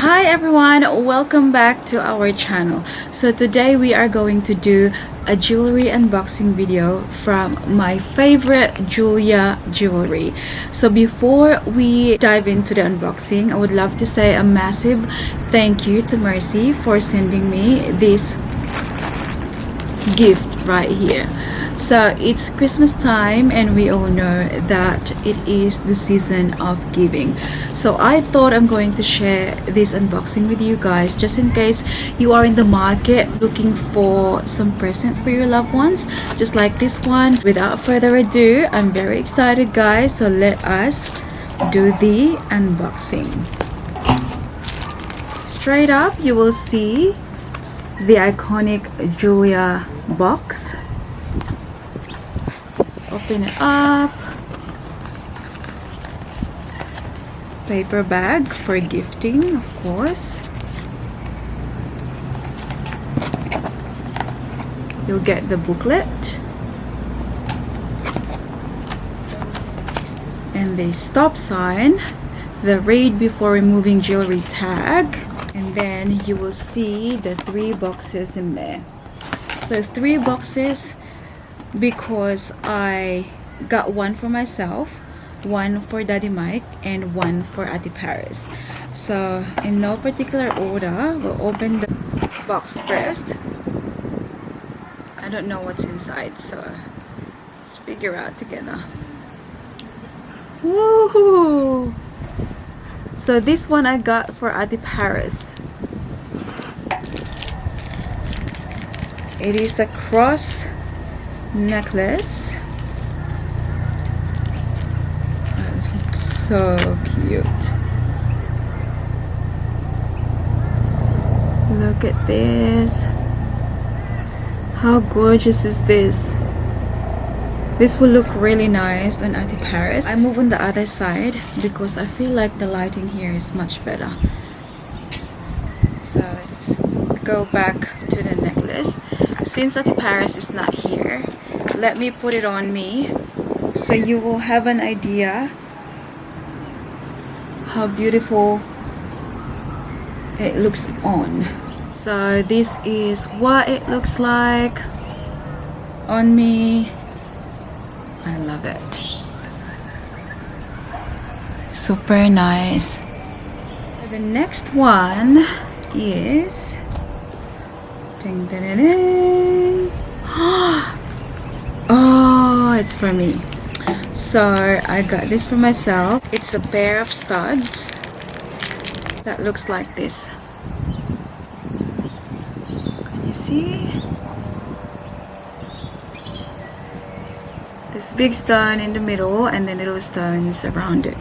Hi everyone, welcome back to our channel. So today we are going to do a jewelry unboxing video from my favorite Jeulia Jewelry. So before we dive into the unboxing, I would love to say a massive thank you to Mercy for sending me this gift right here. So it's Christmas time and we all know that it is the season of giving. So I thought I'm going to share this unboxing with you guys just in case you are in the market looking for some present for your loved ones, just like this one. Without further ado, I'm very excited guys, so let us do the unboxing. Straight up you will see the iconic Jeulia box. Open it up. Paper bag for gifting, of course. You'll get the booklet and the stop sign, the read before removing jewelry tag, and then you will see the 3 boxes in there. So 3 boxes because I got one for myself, one for Daddy Mike, and one for Ate Paris. So in no particular order, we'll open the box first. I don't know what's inside, so let's figure out together. Woohoo! So this one I got for Ate Paris. It is a cross necklace. That looks so cute. Look at this. How gorgeous is this? This will look really nice on Ate Paris. I move on the other side because I feel like the lighting here is much better. So let's go back to the necklace. Since Ate Paris is not here, let me put it on me so you will have an idea how beautiful it looks on. So this is what it looks like on me. I love it. Super nice. The next one is ding, ding, ding, ding. Oh, it's for me. So I got this for myself. It's a pair of studs that looks like this. Can you see? This big stone in the middle and then little stones around it.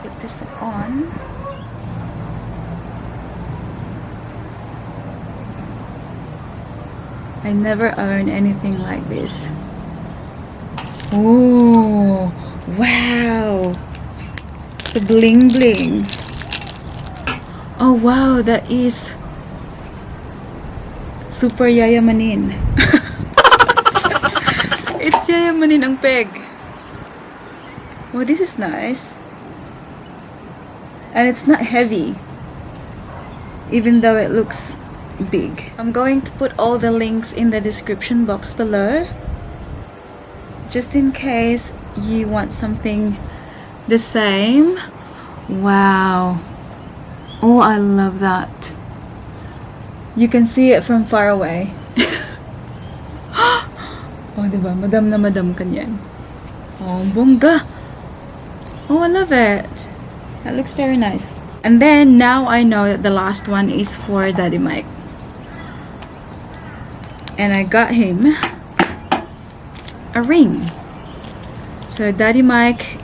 Put this on. I never owned anything like this. Oh, wow. It's a bling bling. Oh wow, that is super yayamanin. It's yayamanin ang peg. Oh, this is nice. And it's not heavy, even though it looks big. I'm going to put all the links in the description box below, just in case you want something the same. Wow. Oh, I love that. You can see it from far away. Oh, diba? Madam na madam ka niyan. Oh, bongga. Oh, I love it. That looks very nice. And then now I know that the last one is for Daddy Mike. And I got him a ring. So Daddy Mike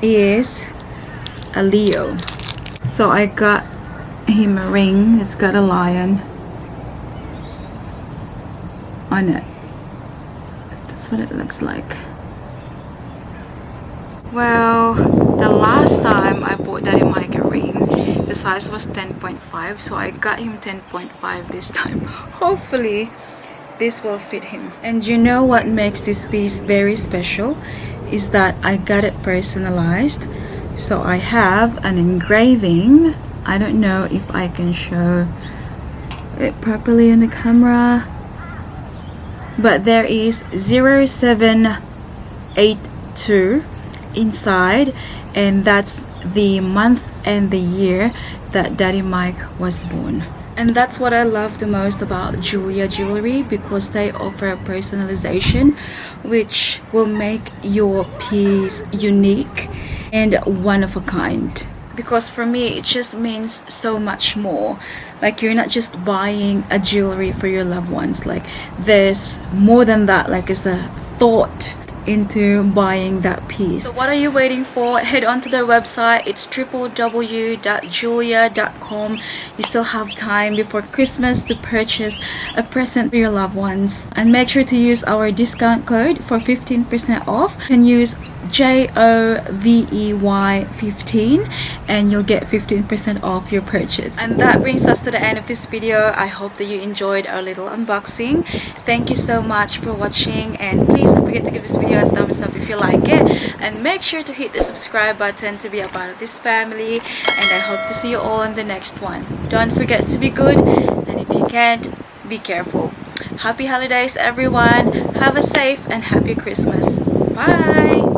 is a Leo. So I got him a ring. It's got a lion on it. That's what it looks like. Well, the last time I bought Daddy Mike a ring, the size was 10.5, so I got him 10.5 this time. Hopefully this will fit him. And you know what makes this piece very special is that I got it personalized So I have an engraving. I don't know if I can show it properly in the camera, but there is 0782 inside, and that's the month and the year that Daddy Mike was born. And that's what I love the most about Jeulia Jewelry, because they offer personalization, which will make your piece unique and one of a kind. Because for me, it just means so much more. Like, you're not just buying a jewelry for your loved ones. Like, there's more than that. Like, it's a thought into buying that piece. So what are you waiting for? Head on to their website. It's www.jeulia.com. You still have time before Christmas to purchase a present for your loved ones, and make sure to use our discount code for 15% off. You can use JOVEY15 and you'll get 15% off your purchase. And that brings us to the end of this video. I hope that you enjoyed our little unboxing. Thank you so much for watching, and please don't forget to give this video a thumbs up if you like it, and make sure to hit the subscribe button to be a part of this family, and I hope to see you all in the next one. Don't forget to be good, and if you can't, be careful. Happy holidays everyone. Have a safe and happy Christmas. Bye.